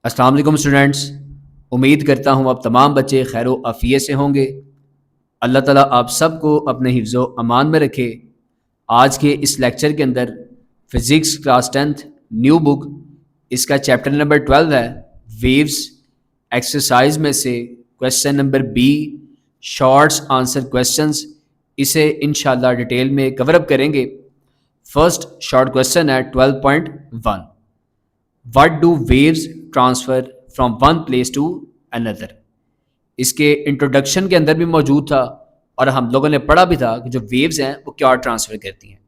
अस्सलाम वालेकुम स्टूडेंट्स। उम्मीद करता हूँ आप तमाम बच्चे खैर आफ़ियत से होंगे। अल्लाह ताला आप सबको अपने हिफ्ज़ो अमान में रखे। आज के इस लेक्चर के अंदर physics class 10th new book, इसका चैप्टर नंबर 12 है वेव्स। एक्सरसाइज में से question number B, shorts answer questions, इसे इंशाल्लाह डिटेल में कवर अप करेंगे। फर्स्ट शॉर्ट क्वेश्चन है 12.1, what do waves transfer from one place to another. इसके इंट्रोडक्शन के अंदर भी मौजूद था और हम लोगों ने पढ़ा भी था कि जो वेव्स हैं वो क्या ट्रांसफ़र करती हैं।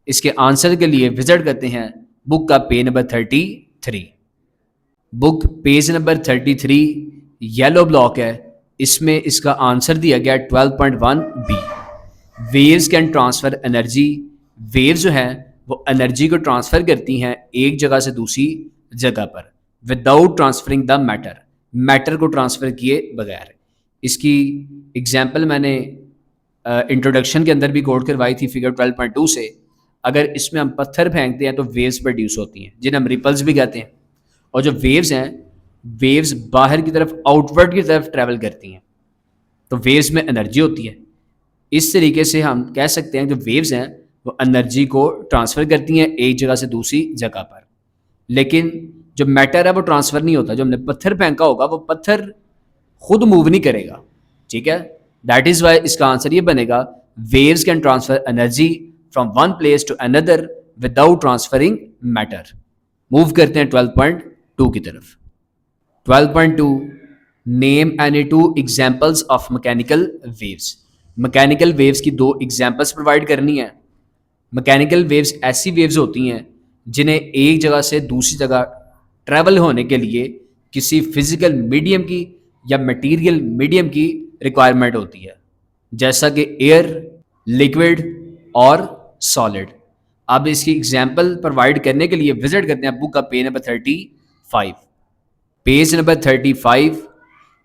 इसके आंसर के लिए विजिट करते हैं बुक का page number 33। Book page number 33 yellow block है, इसमें इसका आंसर दिया गया 12.1 B. Waves can transfer energy. Waves जो हैं वो एनर्जी को ट्रांसफ़र करती हैं एक जगह से दूसरी जगह पर without transferring the matter, matter को ट्रांसफ़र किए बगैर। इसकी एग्जाम्पल मैंने इंट्रोडक्शन के अंदर भी कोड करवाई थी फिगर 12.2 से। अगर इसमें हम पत्थर फेंकते हैं तो वेव्स प्रोड्यूस होती हैं जिन्हें हम रिपल्स भी कहते हैं, और जो वेव्स हैं वेव्स बाहर की तरफ आउटवर्ड की तरफ ट्रैवल करती हैं, तो वेव्स में एनर्जी होती है। इस तरीके से हम कह सकते हैं जो वेव्स हैं वो एनर्जी को ट्रांसफ़र करती हैं एक जगह से दूसरी जगह पर। लेकिन जो मैटर है वो ट्रांसफ़र नहीं होता। जो हमने पत्थर फेंका होगा वो पत्थर खुद मूव नहीं करेगा, ठीक है। दैट इज़ वाई इसका आंसर ये बनेगा waves can transfer energy from one place to another without transferring matter. Move करते हैं 12.2 की तरफ। 12.2, name any two examples of mechanical waves. Mechanical waves की दो एग्जाम्पल्स प्रोवाइड करनी है। मैकेनिकल वेव्स ऐसी वेव्स होती हैं जिन्हें एक जगह से दूसरी जगह ट्रैवल होने के लिए किसी फिजिकल मीडियम की या मटेरियल मीडियम की रिक्वायरमेंट होती है, जैसा कि एयर, लिक्विड और सॉलिड। अब इसकी एग्जाम्पल प्रोवाइड करने के लिए विजिट करते हैं बुक का पेज नंबर 35। पेज नंबर 35,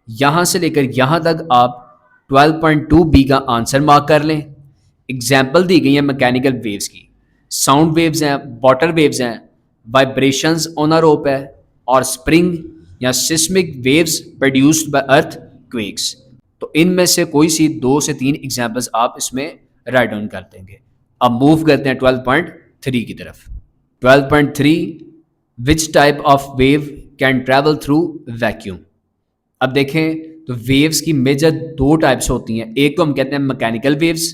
यहाँ से लेकर यहाँ तक आप 12.2 बी का आंसर मार्क कर लें। एग्जाम्पल दी गई है मैकेनिकल वेव्स की। साउंड वेव्स हैं, वाटर वेव्स हैं, वाइब्रेशंस ऑन अ रोप है, और स्प्रिंग या seismic waves produced by earth quakes. तो इनमें से कोई सी 2 से 3 एग्जाम्पल्स आप इसमें राइट डाउन कर देंगे। अब मूव करते हैं 12.3 की तरफ। 12.3, which type of wave can travel through vacuum. अब देखें तो वेव्स की मेजर 2 टाइप्स होती हैं। एक को हम कहते हैं मैकेनिकल वेव्स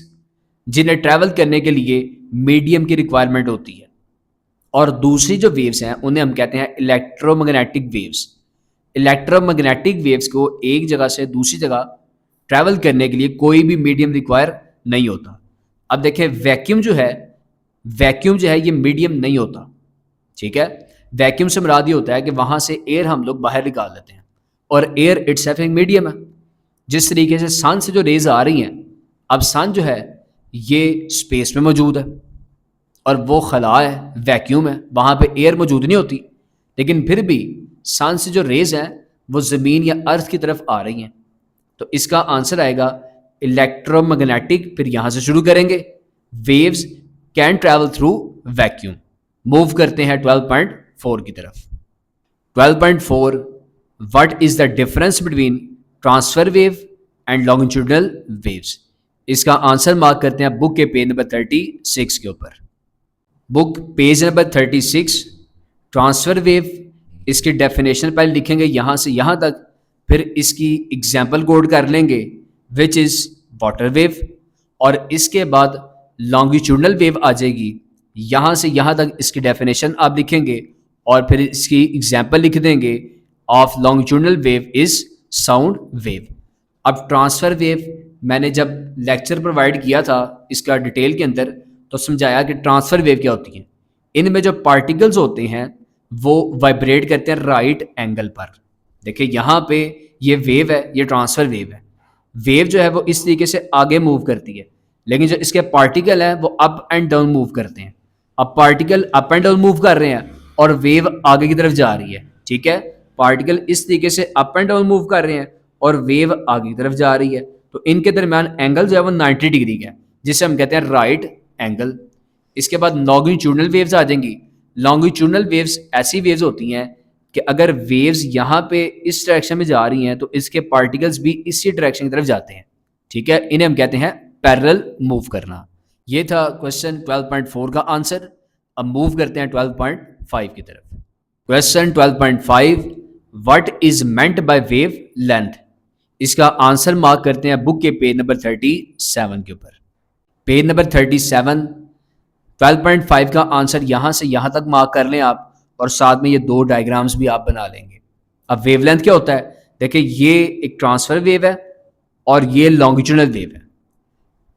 जिन्हें ट्रैवल करने के लिए मीडियम की रिक्वायरमेंट होती है, और दूसरी जो वेव्स हैं उन्हें हम कहते हैं इलेक्ट्रोमैग्नेटिक वेव्स। इलेक्ट्रोमैग्नेटिक वेव्स को एक जगह से दूसरी जगह ट्रैवल करने के लिए कोई भी मीडियम रिक्वायर नहीं होता। अब देखें वैक्यूम जो है ये मीडियम नहीं होता, ठीक है। वैक्यूम से मुराद ये होता है कि वहाँ से एयर हम लोग बाहर निकाल लेते हैं, और एयर इट्सेल्फ एक मीडियम है। जिस तरीके से सन से जो रेज आ रही हैं, अब सन जो है ये स्पेस में मौजूद है और वो खला है, वैक्यूम है, वहाँ पे एयर मौजूद नहीं होती, लेकिन फिर भी सन से जो रेज हैं वो ज़मीन या अर्थ की तरफ आ रही हैं। तो इसका आंसर आएगा इलेक्ट्रोमैग्नेटिक। फिर यहाँ से शुरू करेंगे, waves can travel through vacuum. Move करते हैं 12.4 की तरफ। 12.4, what is the difference between transfer wave and longitudinal waves. इसका आंसर मार्क करते हैं बुक के पेज नंबर 36 के ऊपर। Book page number 36, transfer wave, इसकी डेफिनेशन पहले लिखेंगे यहाँ से यहाँ तक, फिर इसकी एग्जाम्पल कोड कर लेंगे विच इज़ वाटर वेव, और इसके बाद लॉन्गिट्यूडनल वेव आ जाएगी। यहाँ से यहाँ तक इसकी डेफिनेशन आप लिखेंगे और फिर इसकी एग्जाम्पल लिख देंगे of longitudinal wave is sound wave. अब ट्रांसफ़र वेव मैंने जब लेक्चर प्रोवाइड किया था इसका डिटेल के अंदर, तो समझाया कि ट्रांसफ़र वेव क्या होती हैं। इनमें जो पार्टिकल्स होते हैं वो वाइब्रेट करते हैं राइट एंगल पर। देखिए यहाँ पे ये वेव है, ये ट्रांसफ़र वेव है। वेव जो है वो इस तरीके से आगे मूव करती है, लेकिन जो इसके पार्टिकल हैं वो अप एंड डाउन मूव करते हैं। अब particle up and down move कर रहे हैं और वेव आगे की तरफ जा रही है, ठीक है। पार्टिकल इस तरीके से अप एंड डाउन मूव कर रहे हैं और वेव आगे की तरफ जा रही है, तो इनके दरमियान एंगल जो है वो 90 डिग्री का है, जिसे हम कहते हैं राइट एंगल। इसके बाद लॉन्गिट्यूडनल वेव्स आ जाएंगी। लॉन्गिट्यूडनल वेव्स ऐसी वेव्स होती हैं कि अगर वेव्स यहाँ पे इस डायरेक्शन में जा रही हैं तो इसके पार्टिकल्स भी इसी डायरेक्शन की तरफ जाते हैं। ठीक है, इन्हें हम कहते हैं पैरेलल मूव करना। ये था क्वेश्चन 12.4 का आंसर। अब मूव करते हैं 12.5 की तरफ। Question 12.5, what is meant by wave length. इसका आंसर मार्क करते हैं बुक के पेज नंबर 37 के ऊपर। पेज नंबर 37, 12.5 का आंसर यहाँ से यहाँ तक मार्क कर लें आप, और साथ में ये दो डायग्राम्स भी आप बना लेंगे। अब वेवलेंथ क्या होता है, देखिए ये एक ट्रांसफर वेव है और ये लॉन्गिट्यूडनल वेव है।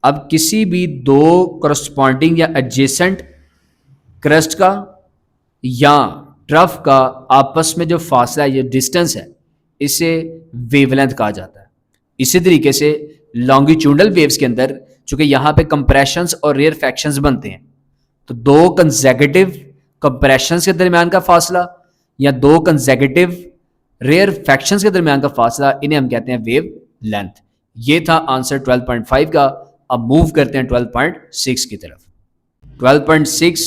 अब किसी भी दो करस्पॉन्डिंग या एडजेसेंट क्रस्ट का या ट्रफ का आपस में जो फासला या डिस्टेंस है, इसे वेवलेंथ कहा जाता है। इसी तरीके से लॉन्गिट्यूडनल वेव्स के अंदर चूंकि यहाँ पे कंप्रेशंस और रेयरफैक्शंस बनते हैं, तो दो कंसेक्यूटिव कंप्रेशंस के दरमियान का फासला या दो कंसेक्यूटिव रेयरफैक्शंस के दरमियान का फासला, इन्हें हम कहते हैं वेव लेंथ। ये था आंसर 12.5 का। अब मूव करते हैं 12.6 की तरफ। 12.6,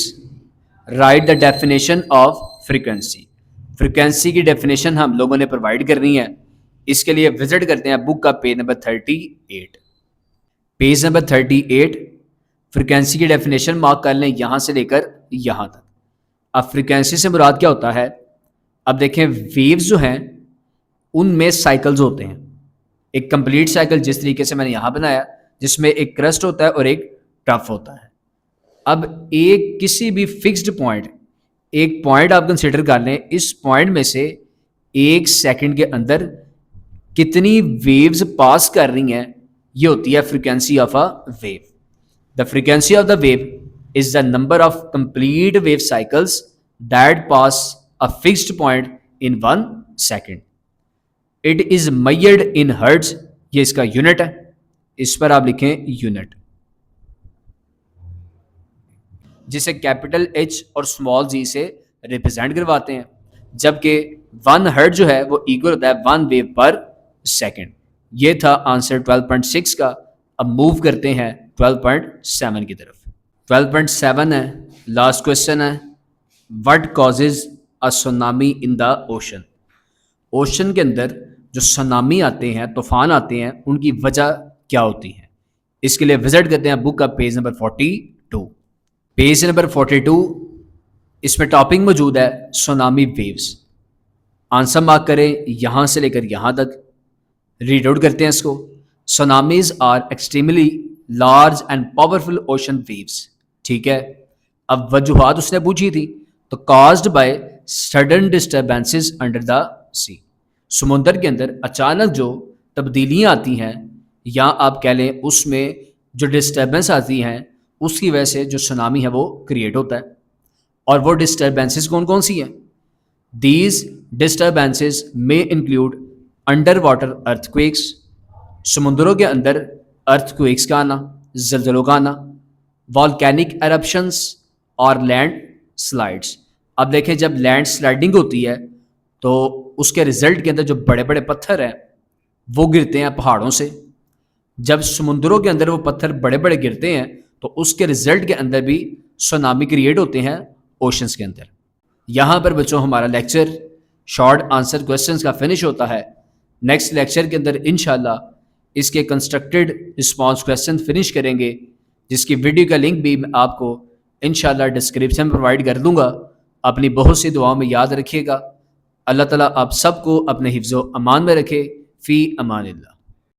right the definition of frequency. Frequency की डेफिनेशन हम लोगों ने प्रोवाइड करनी है। इसके लिए विजिट करते हैं बुक का page number 38। Page number 38, frequency की डेफिनेशन मार्क कर लें यहाँ से लेकर यहाँ तक। अब फ्रीक्वेंसी से मुराद क्या होता है, अब देखें वेव्स जो हैं उनमें साइकिल्स होते हैं। एक कंप्लीट साइकिल जिस तरीके से मैंने यहाँ बनाया, जिसमें एक क्रस्ट होता है और एक ट्रफ होता है। अब एक किसी भी फिक्स्ड पॉइंट, एक पॉइंट आप कंसिडर कर लें, इस पॉइंट में से एक सेकंड के अंदर कितनी वेव्स पास कर रही हैं, ये होती है frequency of a wave. The frequency of the wave is the number of complete wave cycles that pass a fixed point in 1 second. It is measured in hertz, ये इसका यूनिट है, इस पर आप लिखें यूनिट, जिसे कैपिटल H और small g से रिप्रेजेंट करवाते हैं, जबकि 1 हर्ट्ज जो है वो इक्वल होता है 1 वेव पर सेकेंड। ये था आंसर 12.6 का। अब मूव करते हैं 12.7 की तरफ। 12.7 है, लास्ट क्वेश्चन है, what causes a tsunami in the ocean. Ocean के अंदर जो सुनामी आते हैं, तूफान आते हैं, उनकी वजह क्या होती है। इसके लिए विजिट करते हैं बुक का पेज नंबर 42। पेज नंबर 42, इसमें टॉपिक मौजूद है सुनामी वेव्स। आंसर मार्क करें यहाँ से लेकर यहाँ तक। रीड आउट करते हैं इसको। Tsunamis are extremely large and powerful ocean waves. ठीक है, अब वजूहात उसने पूछी थी, तो caused by sudden disturbances under the sea. समुद्र के अंदर अचानक जो तब्दीलियां आती हैं, या आप कह लें उसमें जो डिस्टर्बेंस आती हैं, उसकी वजह से जो सुनामी है वो क्रिएट होता है। और वो डिस्टर्बेंसेस कौन कौन सी हैं? These disturbances may include underwater earthquakes, समुद्रों के अंदर अर्थक्वेक्स का आना, जलजलों का आना, वॉल्केनिक एरप्शंस और लैंड स्लाइड्स। अब देखें, जब लैंड स्लाइडिंग होती है तो उसके रिजल्ट के अंदर जो बड़े बड़े पत्थर हैं वो गिरते हैं पहाड़ों से। जब समुद्रों के अंदर वो पत्थर बड़े बड़े गिरते हैं तो उसके रिजल्ट के अंदर भी सुनामी क्रिएट होते हैं ओशंस के अंदर। यहाँ पर बच्चों हमारा लेक्चर शॉर्ट आंसर क्वेश्चंस का फिनिश होता है। नेक्स्ट लेक्चर के अंदर इंशाल्लाह इसके कंस्ट्रक्टेड रिस्पॉन्स क्वेश्चन फिनिश करेंगे, जिसकी वीडियो का लिंक भी मैं आपको इंशाल्लाह डिस्क्रिप्शन में प्रोवाइड कर दूंगा। अपनी बहुत सी दुआओं में याद रखिएगा। अल्लाह ताला आप सबको अपने हिफ्ज़ो अमान में रखे। फ़ी अमानिल्लाह।